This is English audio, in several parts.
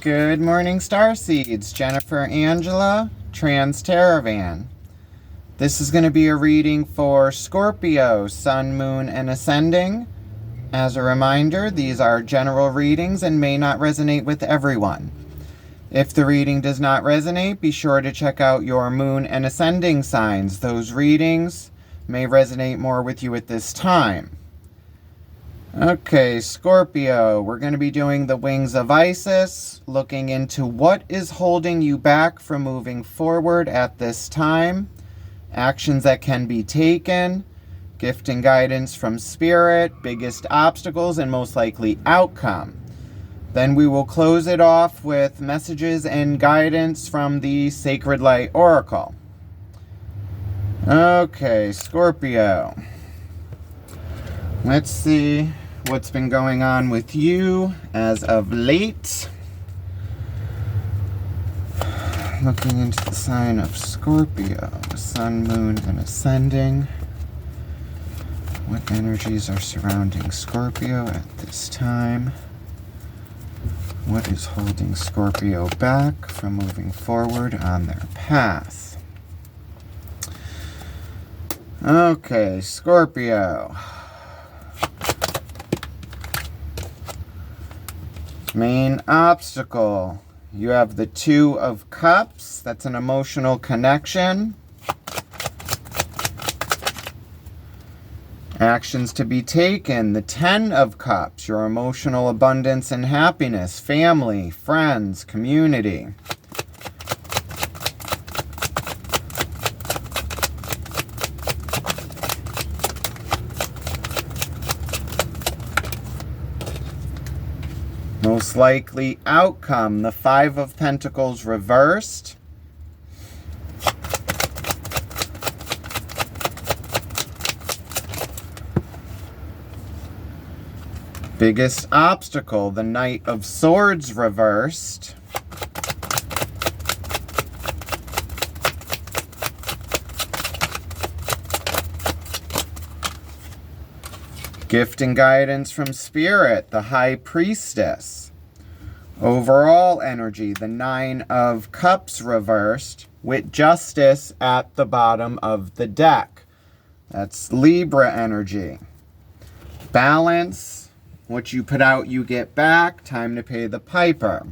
Good morning, Starseeds. Jennifer Angela, Trans Taravan. This is going to be a reading for Scorpio, Sun, Moon, and Ascending. As a reminder, these are general readings and may not resonate with everyone. If the reading does not resonate, be sure to check out your Moon and Ascending signs. Those readings may resonate more with you at this time. Okay, Scorpio, we're going to be doing the Wings of Isis, looking into what is holding you back from moving forward at this time, actions that can be taken, gift and guidance from Spirit, biggest obstacles, and most likely outcome. Then we will close it off with messages and guidance from the Sacred Light Oracle. Okay, Scorpio. Let's see what's been going on with you as of late. Looking into the sign of Scorpio, Sun, Moon, and Ascending. What energies are surrounding Scorpio at this time? What is holding Scorpio back from moving forward on their path? Okay, Scorpio. Main obstacle. You have the Two of Cups. That's an emotional connection. Actions to be taken. The Ten of Cups. Your emotional abundance and happiness. Family, friends, community. Most likely outcome, the Five of Pentacles reversed. Biggest obstacle, the Knight of Swords reversed. Gift and guidance from Spirit, the High Priestess. Overall energy, the Nine of Cups reversed with Justice at the bottom of the deck. That's Libra energy. Balance, what you put out you get back, time to pay the piper.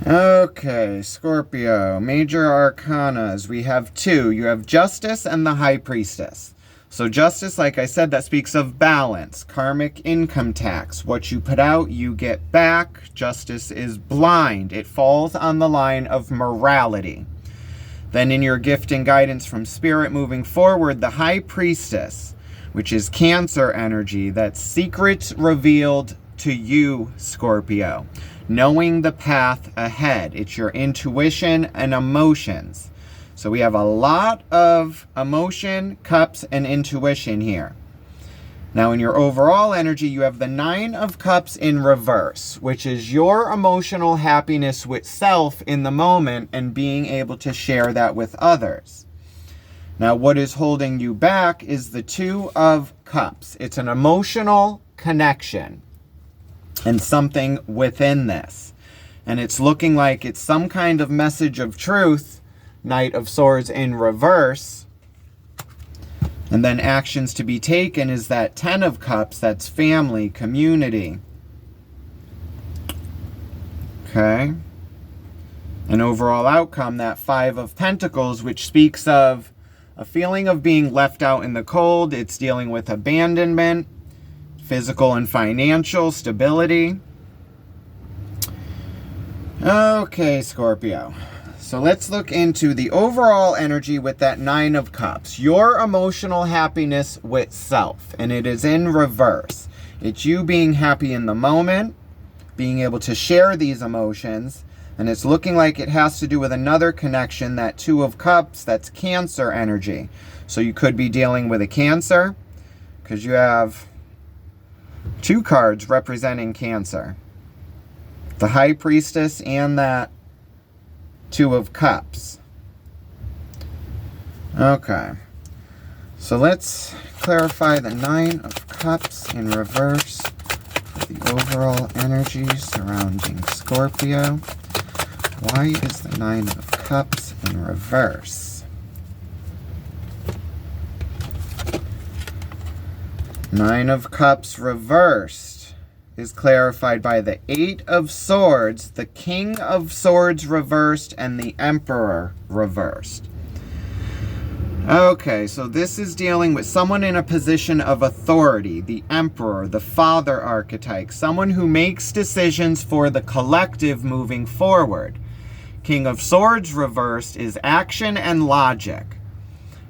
Okay, Scorpio, major arcanas, we have two. You have Justice and the High Priestess. So Justice, like I said, that speaks of balance, karmic income tax. What you put out, you get back. Justice is blind. It falls on the line of morality. Then in your gift and guidance from Spirit moving forward, the High Priestess, which is Cancer energy, that's secrets revealed to you, Scorpio. Knowing the path ahead. It's your intuition and emotions. So we have a lot of emotion, cups, and intuition here. Now in your overall energy, you have the Nine of Cups in reverse, which is your emotional happiness with self in the moment and being able to share that with others. Now what is holding you back is the Two of Cups. It's an emotional connection and something within this. And it's looking like it's some kind of message of truth. Knight of Swords in reverse. And then actions to be taken is that Ten of Cups, that's family, community. Okay. An overall outcome, that Five of Pentacles, which speaks of a feeling of being left out in the cold. It's dealing with abandonment, physical and financial stability. Okay, Scorpio. So let's look into the overall energy with that Nine of Cups. Your emotional happiness with self. And it is in reverse. It's you being happy in the moment, being able to share these emotions. And it's looking like it has to do with another connection, that Two of Cups, that's Cancer energy. So you could be dealing with a Cancer, because you have two cards representing Cancer. The High Priestess and that Two of Cups. Okay. So let's clarify the Nine of Cups in reverse for the overall energy surrounding Scorpio. Why is the Nine of Cups in reverse? Nine of Cups reversed is clarified by the Eight of Swords, the King of Swords reversed, and the Emperor reversed. Okay, so this is dealing with someone in a position of authority, the Emperor, the Father archetype, someone who makes decisions for the collective moving forward. King of Swords reversed is action and logic.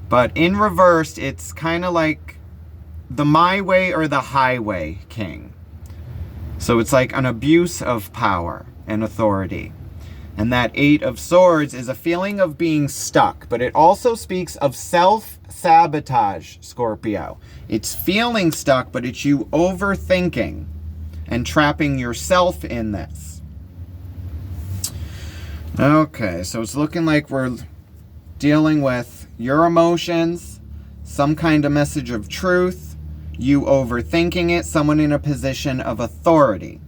But in reversed, it's kind of like the my way or the highway king. So it's like an abuse of power and authority. And that Eight of Swords is a feeling of being stuck, but it also speaks of self-sabotage, Scorpio. It's feeling stuck, but it's you overthinking and trapping yourself in this. Okay, so it's looking like we're dealing with your emotions, some kind of message of truth, you overthinking it, someone in a position of authority.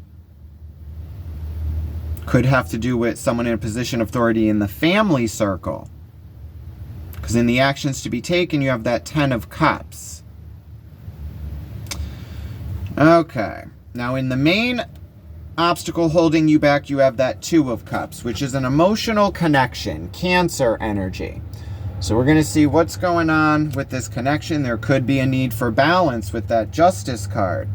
Could have to do with someone in a position of authority in the family circle. Because in the actions to be taken, you have that Ten of Cups. Okay. Now in the main obstacle holding you back, you have that Two of Cups, which is an emotional connection, Cancer energy. So we're going to see what's going on with this connection. There could be a need for balance with that Justice card.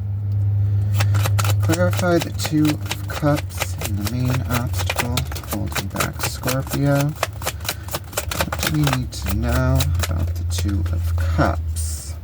Clarify the Two of Cups in the main obstacle holding back Scorpio. What do we need to know about the Two of Cups?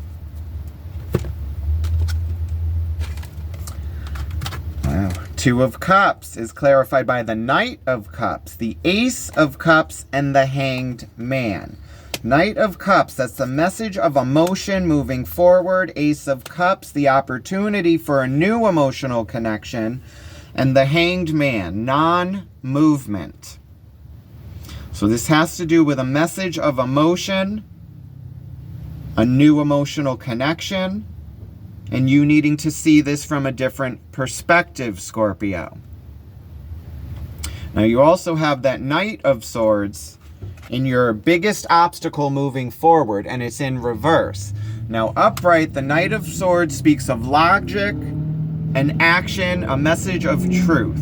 Wow. Two of Cups is clarified by the Knight of Cups, the Ace of Cups, and the Hanged Man. Knight of Cups, that's the message of emotion moving forward. Ace of Cups, the opportunity for a new emotional connection. And the Hanged Man, non-movement. So this has to do with a message of emotion, a new emotional connection, and you needing to see this from a different perspective, Scorpio. Now you also have that Knight of Swords in your biggest obstacle moving forward, and it's in reverse. Now upright, the Knight of Swords speaks of logic and action, a message of truth.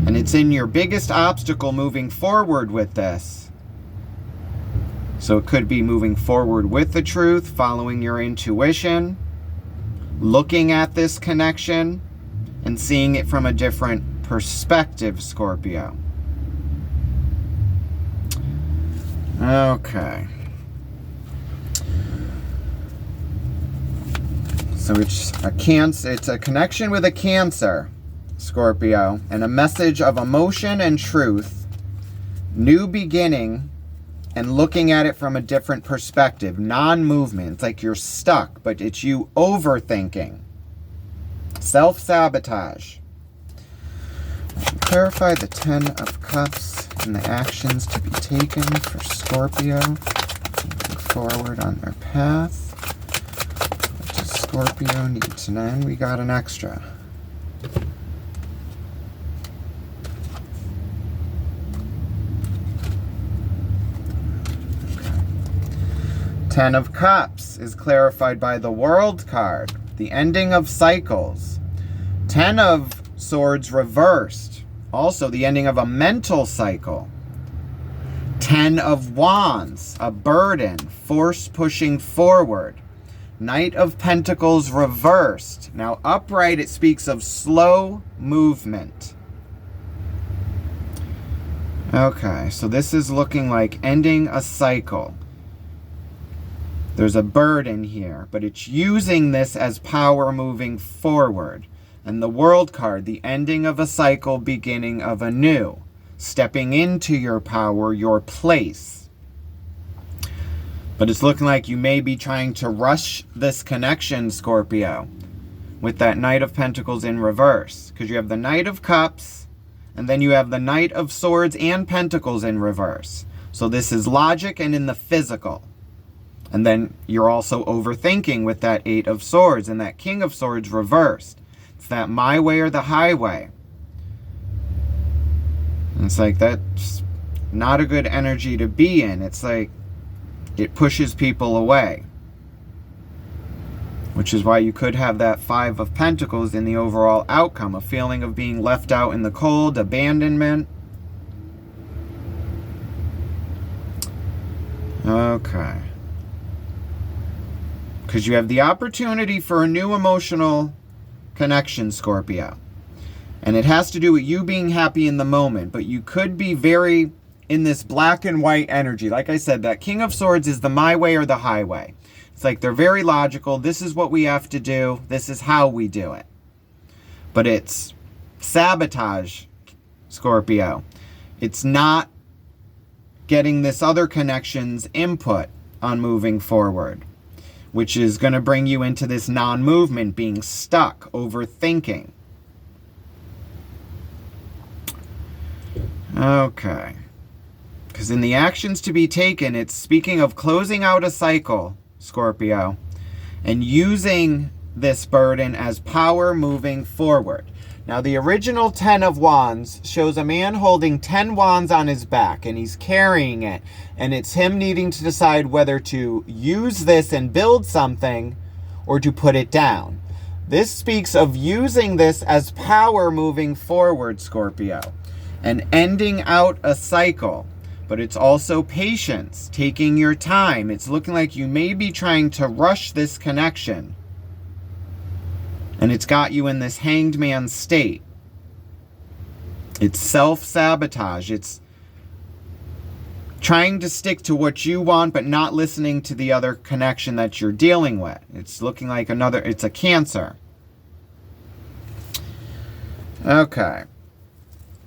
And it's in your biggest obstacle moving forward with this. So it could be moving forward with the truth, following your intuition, looking at this connection, and seeing it from a different perspective, Scorpio. Okay. So it's a connection with a Cancer, Scorpio, and a message of emotion and truth, new beginning, and looking at it from a different perspective, non-movement. It's like you're stuck, but it's you overthinking. Self-sabotage. Clarify the Ten of Cups and the actions to be taken for Scorpio moving forward on their path. What does Scorpio need to know? And we got an extra. Okay. Ten of Cups is clarified by the World card, the ending of cycles. Ten of Swords reversed. Also, the ending of a mental cycle. Ten of Wands, a burden, force pushing forward. Knight of Pentacles reversed. Now, upright, it speaks of slow movement. Okay, so this is looking like ending a cycle. There's a burden here, but it's using this as power moving forward. And the World card, the ending of a cycle, beginning of a new. Stepping into your power, your place. But it's looking like you may be trying to rush this connection, Scorpio, with that Knight of Pentacles in reverse. Because you have the Knight of Cups, and then you have the Knight of Swords and Pentacles in reverse. So this is logic and in the physical. And then you're also overthinking with that 8 of Swords and that King of Swords reversed. It's that my way or the highway. And it's like, that's not a good energy to be in. It's like, it pushes people away. Which is why you could have that 5 of Pentacles in the overall outcome. A feeling of being left out in the cold, abandonment. Okay. Because you have the opportunity for a new emotional connection, Scorpio. And it has to do with you being happy in the moment. But you could be very in this black and white energy. Like I said, that King of Swords is the my way or the highway. It's like they're very logical. This is what we have to do. This is how we do it. But it's sabotage, Scorpio. It's not getting this other connection's input on moving forward, which is going to bring you into this non-movement, being stuck, overthinking. Okay. Because in the actions to be taken, it's speaking of closing out a cycle, Scorpio, and using this burden as power moving forward. Now, the original 10 of Wands shows a man holding 10 wands on his back, and he's carrying it, and it's him needing to decide whether to use this and build something or to put it down. This speaks of using this as power moving forward, Scorpio, and ending out a cycle. But it's also patience, taking your time. It's looking like you may be trying to rush this connection. And it's got you in this hanged man state. It's self-sabotage. It's trying to stick to what you want, but not listening to the other connection that you're dealing with. It's looking like it's a Cancer. Okay.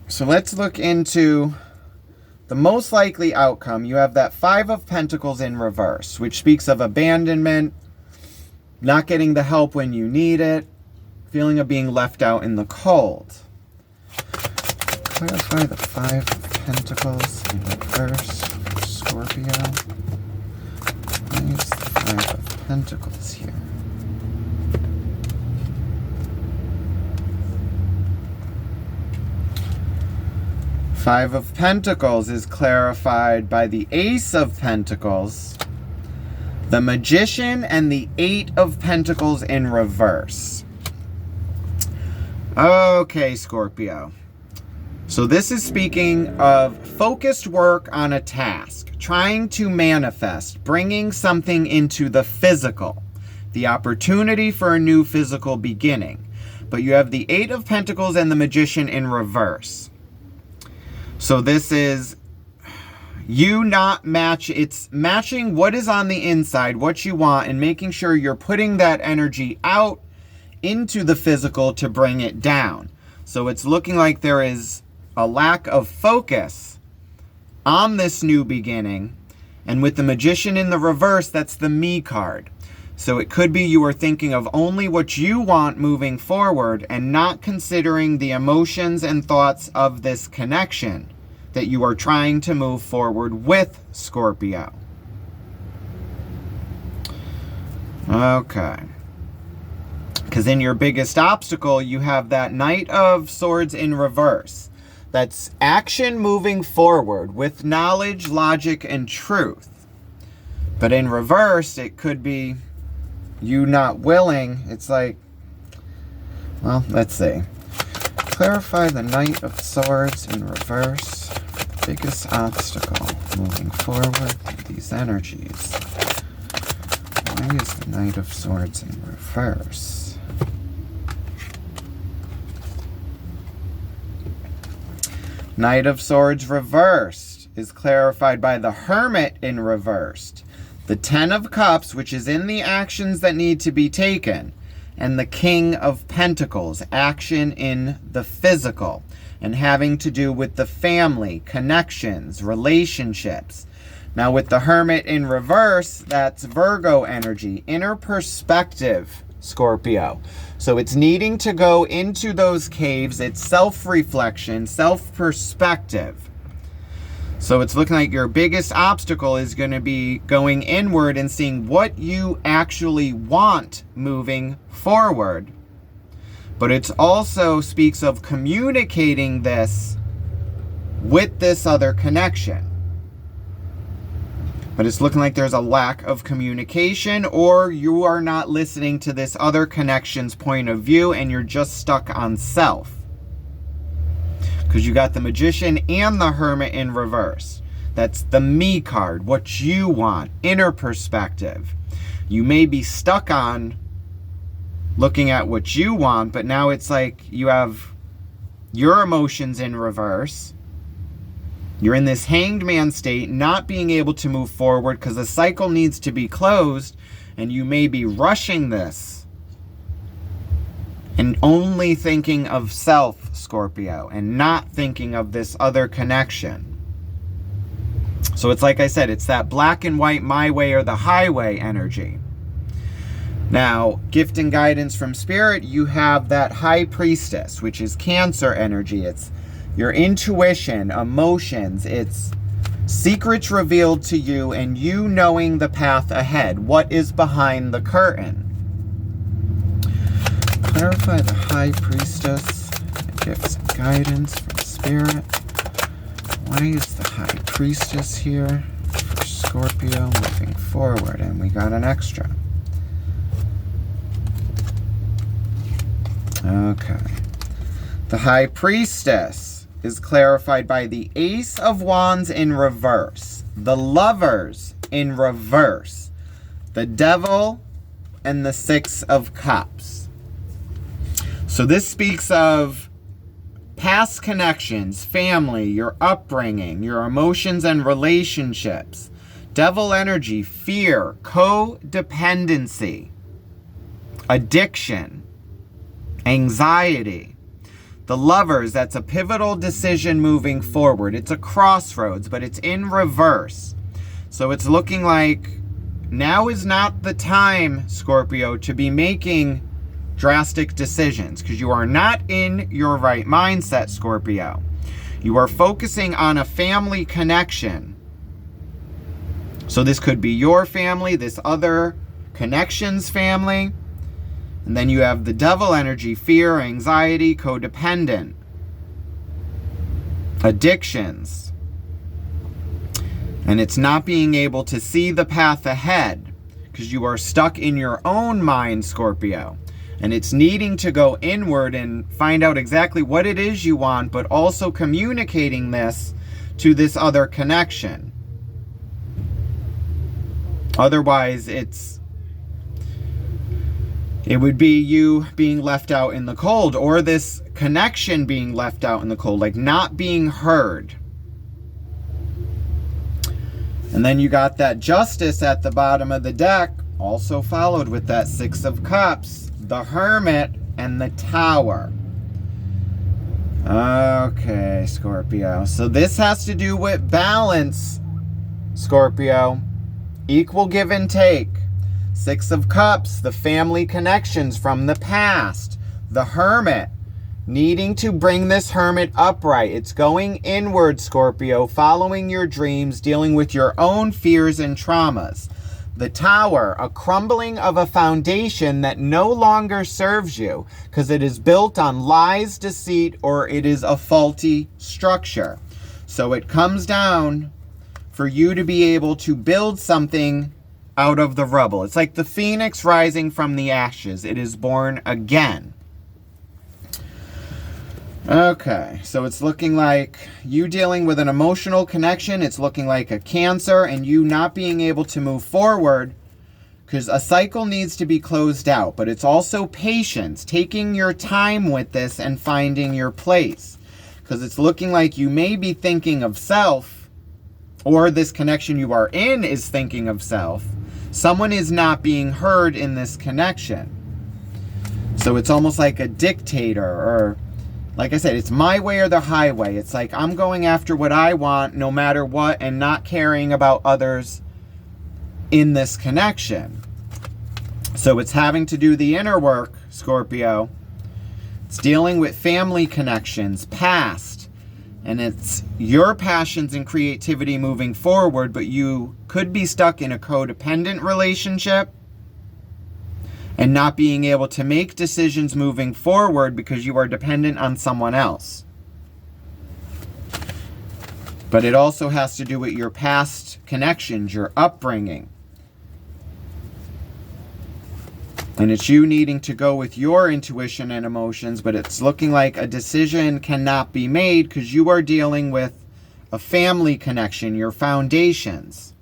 So let's look into the most likely outcome. You have that 5 of Pentacles in reverse, which speaks of abandonment, not getting the help when you need it, feeling of being left out in the cold. Clarify the 5 of Pentacles in reverse for Scorpio. Why is the 5 of Pentacles here? Five of Pentacles is clarified by the Ace of Pentacles, the Magician, and the 8 of Pentacles in reverse. Okay, Scorpio. So this is speaking of focused work on a task, trying to manifest, bringing something into the physical, the opportunity for a new physical beginning. But you have the 8 of Pentacles and the Magician in reverse. So this is you not match, it's matching what is on the inside, what you want, and making sure you're putting that energy out into the physical to bring it down. So it's looking like there is a lack of focus on this new beginning. And with the Magician in the reverse, that's the Me card. So it could be you are thinking of only what you want moving forward and not considering the emotions and thoughts of this connection that you are trying to move forward with, Scorpio. Okay. Because in your biggest obstacle, you have that Knight of Swords in reverse. That's action moving forward with knowledge, logic, and truth. But in reverse, it could be you not willing. It's like, well, let's see. Clarify the Knight of Swords in reverse. Biggest obstacle moving forward with these energies. Why is the Knight of Swords in reverse? Knight of Swords reversed is clarified by the Hermit in reversed. The 10 of Cups, which is in the actions that need to be taken, and the King of Pentacles, action in the physical, and having to do with the family, connections, relationships. Now with the Hermit in reverse, that's Virgo energy, inner perspective, Scorpio. So it's needing to go into those caves, it's self-reflection, self-perspective. So it's looking like your biggest obstacle is going to be going inward and seeing what you actually want moving forward. But it also speaks of communicating this with this other connection. But it's looking like there's a lack of communication, or you are not listening to this other connection's point of view and you're just stuck on self. Because you got the Magician and the Hermit in reverse. That's the me card, what you want, inner perspective. You may be stuck on looking at what you want, but now it's like you have your emotions in reverse. You're in this hanged man state, not being able to move forward because the cycle needs to be closed, and you may be rushing this and only thinking of self, Scorpio, and not thinking of this other connection. So it's like I said, it's that black and white, my way or the highway energy. Now, gift and guidance from Spirit, you have that High Priestess, which is Cancer energy. It's your intuition, emotions, it's secrets revealed to you and you knowing the path ahead, what is behind the curtain. Clarify the High Priestess, gifts and guidance from Spirit. Why is the High Priestess here for Scorpio moving forward? And we got an extra. Okay. The High Priestess is clarified by the Ace of Wands in reverse, the Lovers in reverse, the Devil, and the Six of Cups. So this speaks of past connections, family, your upbringing, your emotions and relationships. Devil energy, fear, codependency, addiction, anxiety. The Lovers, that's a pivotal decision moving forward. It's a crossroads, but it's in reverse. So it's looking like now is not the time, Scorpio, to be making drastic decisions because you are not in your right mindset, Scorpio. You are focusing on a family connection. So this could be your family, this other connection's family. And then you have the Devil energy, fear, anxiety, codependent, addictions. And it's not being able to see the path ahead because you are stuck in your own mind, Scorpio. And it's needing to go inward and find out exactly what it is you want, but also communicating this to this other connection. Otherwise, it would be you being left out in the cold, or this connection being left out in the cold, like not being heard. And then you got that Justice at the bottom of the deck, also followed with that Six of Cups, the Hermit, and the Tower. Okay, Scorpio. So this has to do with balance, Scorpio. Equal give and take. Six of Cups, the family connections from the past. The Hermit, needing to bring this Hermit upright. It's going inward, Scorpio, following your dreams, dealing with your own fears and traumas. The Tower, a crumbling of a foundation that no longer serves you because it is built on lies, deceit, or it is a faulty structure. So it comes down for you to be able to build something out of the rubble. It's like the phoenix rising from the ashes. It is born again. Okay, so it's looking like you dealing with an emotional connection. It's looking like a Cancer and you not being able to move forward because a cycle needs to be closed out. But it's also patience, taking your time with this and finding your place. Because it's looking like you may be thinking of self, or this connection you are in is thinking of self. Someone is not being heard in this connection. So it's almost like a dictator, or like I said, it's my way or the highway. It's like I'm going after what I want no matter what and not caring about others in this connection. So it's having to do the inner work, Scorpio. It's dealing with family connections, past, And it's your passions and creativity moving forward, but you could be stuck in a codependent relationship and not being able to make decisions moving forward because you are dependent on someone else. But it also has to do with your past connections, your upbringing. And it's you needing to go with your intuition and emotions, but it's looking like a decision cannot be made because you are dealing with a family connection, your foundations.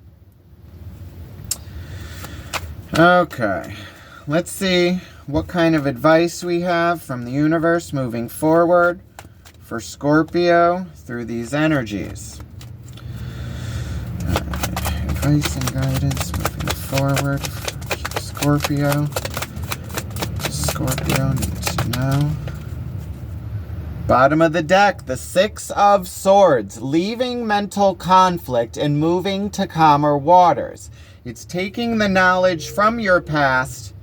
Okay, let's see what kind of advice we have from the universe moving forward for Scorpio through these energies. Advice and guidance moving forward for Scorpio. Scorpio needs to know. Bottom of the deck, the Six of Swords, leaving mental conflict and moving to calmer waters. It's taking the knowledge from your past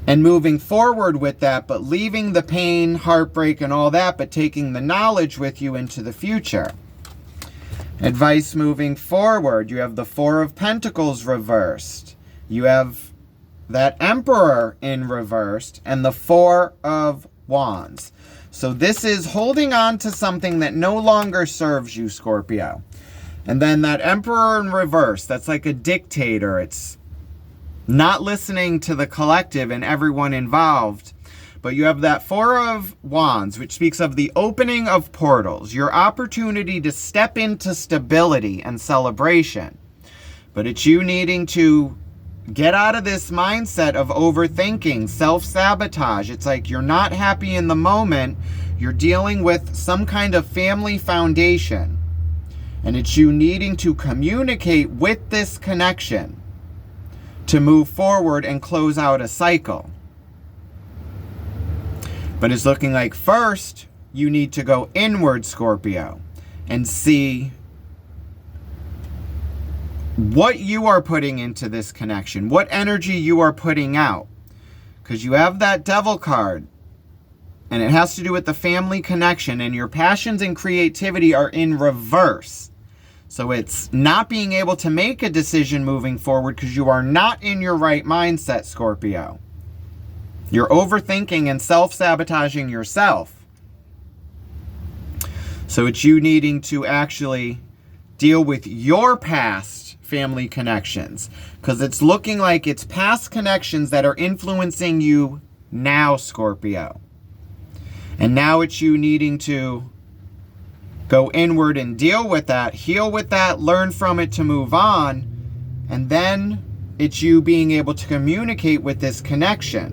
and moving forward with that, but leaving the pain, heartbreak, and all that, but taking the knowledge with you into the future. Advice moving forward, you have the Four of Pentacles reversed. You have that Emperor in reversed, and the Four of Wands. So this is holding on to something that no longer serves you, Scorpio. And then that Emperor in reverse, that's like a dictator. It's not listening to the collective and everyone involved. But you have that Four of Wands, which speaks of the opening of portals, your opportunity to step into stability and celebration. But it's you needing to get out of this mindset of overthinking, self-sabotage. It's like you're not happy in the moment. You're dealing with some kind of family foundation. And it's you needing to communicate with this connection to move forward and close out a cycle. But it's looking like first you need to go inward, Scorpio, and see what you are putting into this connection, what energy you are putting out. Because you have that Devil card, and it has to do with the family connection, and your passions and creativity are in reverse. So it's not being able to make a decision moving forward because you are not in your right mindset, Scorpio. You're overthinking and self-sabotaging yourself. So it's you needing to actually deal with your past family connections, because it's looking like it's past connections that are influencing you now, Scorpio. And now it's you needing to go inward and deal with that, heal with that, learn from it to move on. And then it's you being able to communicate with this connection,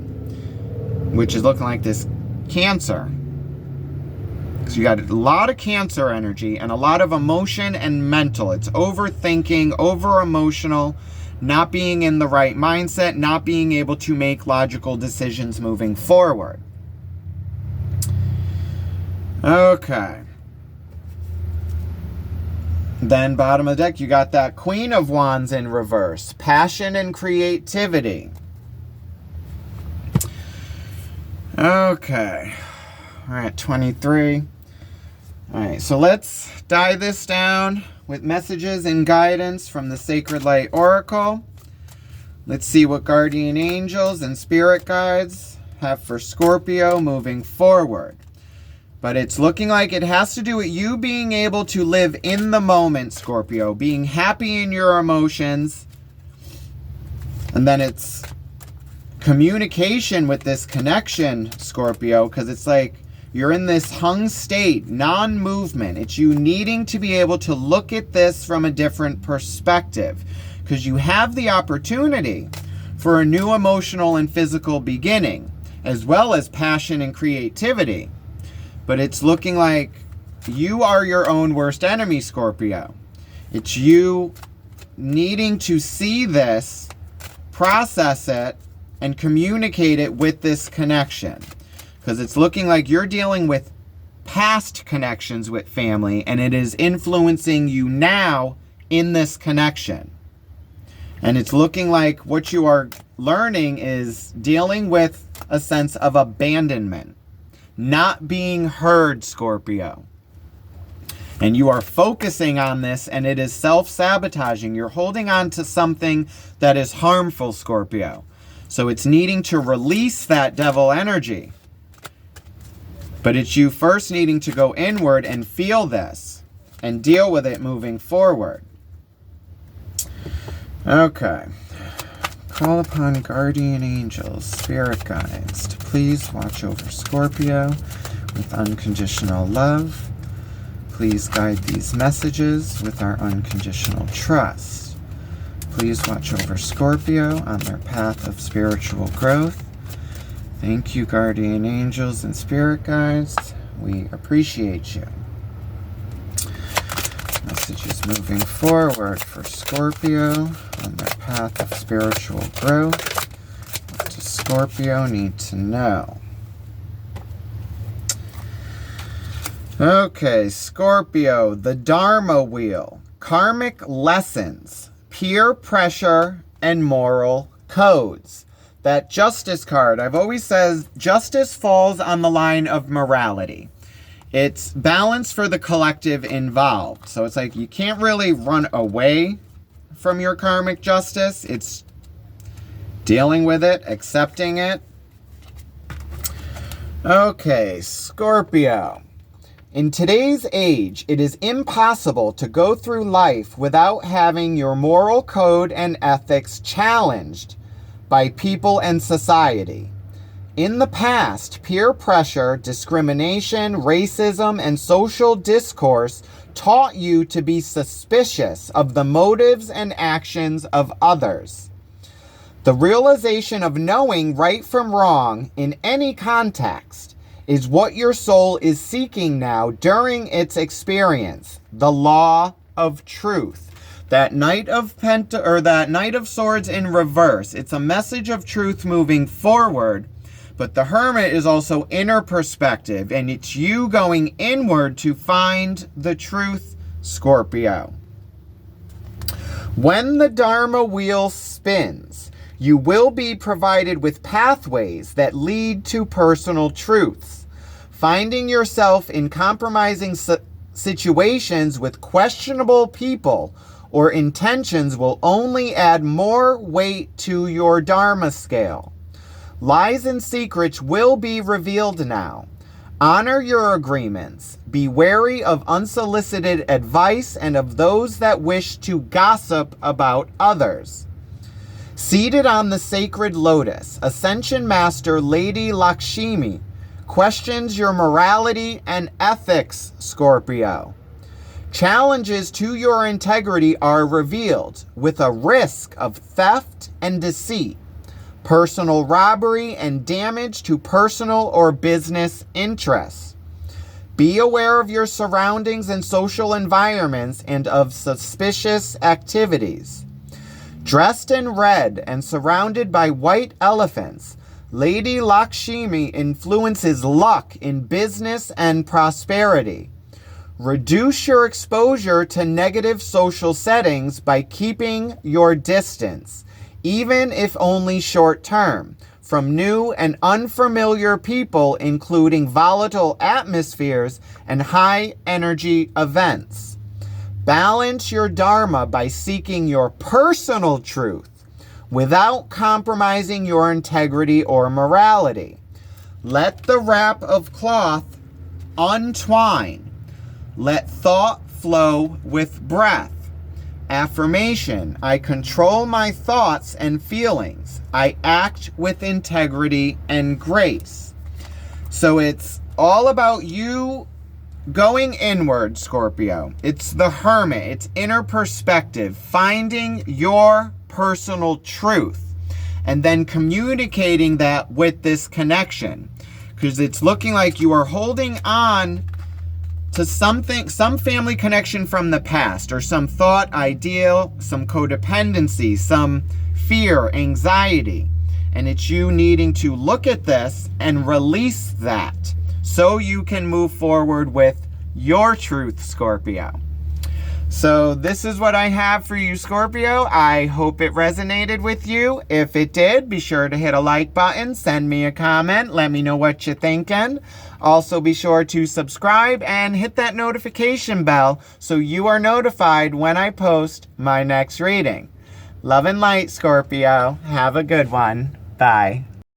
which is looking like this Cancer. So you got a lot of Cancer energy and a lot of emotion and mental. It's overthinking, over-emotional, not being in the right mindset, not being able to make logical decisions moving forward. Okay. Then bottom of the deck, you got that Queen of Wands in reverse. Passion and creativity. Okay. We're at 23. All right, so let's dive this down with messages and guidance from the Sacred Light Oracle. Let's see what guardian angels and spirit guides have for Scorpio moving forward. But it's looking like it has to do with you being able to live in the moment, Scorpio, being happy in your emotions. And then it's communication with this connection, Scorpio, because it's like you're in this hung state, non-movement. It's you needing to be able to look at this from a different perspective, because you have the opportunity for a new emotional and physical beginning, as well as passion and creativity. But it's looking like you are your own worst enemy, Scorpio. It's you needing to see this, process it, and communicate it with this connection. Because it's looking like you're dealing with past connections with family, and it is influencing you now in this connection. And it's looking like what you are learning is dealing with a sense of abandonment. Not being heard, Scorpio. And you are focusing on this, and it is self-sabotaging. You're holding on to something that is harmful, Scorpio. So it's needing to release that devil energy. But it's you first needing to go inward and feel this and deal with it moving forward. Okay. Call upon guardian angels, spirit guides, to please watch over Scorpio with unconditional love. Please guide these messages with our unconditional trust. Please watch over Scorpio on their path of spiritual growth. Thank you, guardian angels and spirit guides. We appreciate you. Messages moving forward for Scorpio on their path of spiritual growth. What does Scorpio need to know? Okay, Scorpio, the Dharma wheel, karmic lessons, peer pressure, and moral codes. That justice card, I've always said justice falls on the line of morality. It's balance for the collective involved. So it's like you can't really run away from your karmic justice. It's dealing with it, accepting it. Okay, Scorpio. In today's age, it is impossible to go through life without having your moral code and ethics challenged by people and society. In the past, peer pressure, discrimination, racism, and social discourse taught you to be suspicious of the motives and actions of others. The realization of knowing right from wrong in any context is what your soul is seeking now during its experience, the law of truth. That Knight of that Knight of Swords in reverse. It's a message of truth moving forward, but the Hermit is also inner perspective, and it's you going inward to find the truth, Scorpio. When the Dharma wheel spins, you will be provided with pathways that lead to personal truths. Finding yourself in compromising situations with questionable people or intentions will only add more weight to your Dharma scale. Lies and secrets will be revealed now. Honor your agreements. Be wary of unsolicited advice and of those that wish to gossip about others. Seated on the sacred lotus, Ascension Master Lady Lakshmi questions your morality and ethics, Scorpio. Challenges to your integrity are revealed with a risk of theft and deceit, personal robbery, and damage to personal or business interests. Be aware of your surroundings and social environments and of suspicious activities. Dressed in red and surrounded by white elephants, Lady Lakshmi influences luck in business and prosperity. Reduce your exposure to negative social settings by keeping your distance, even if only short term, from new and unfamiliar people, including volatile atmospheres and high energy events. Balance your Dharma by seeking your personal truth without compromising your integrity or morality. Let the wrap of cloth untwine. Let thought flow with breath. Affirmation: I control my thoughts and feelings. I act with integrity and grace. So it's all about you going inward, Scorpio. It's the Hermit. It's inner perspective, finding your personal truth, and then communicating that with this connection. Because it's looking like you are holding on to something, some family connection from the past, or some thought, ideal, some codependency, some fear, anxiety. And it's you needing to look at this and release that, so you can move forward with your truth, Scorpio. So this is what I have for you, Scorpio. I hope it resonated with you. If it did, be sure to hit a like button, send me a comment, let me know what you're thinking. Also, be sure to subscribe and hit that notification bell so you are notified when I post my next reading. Love and light, Scorpio. Have a good one. Bye.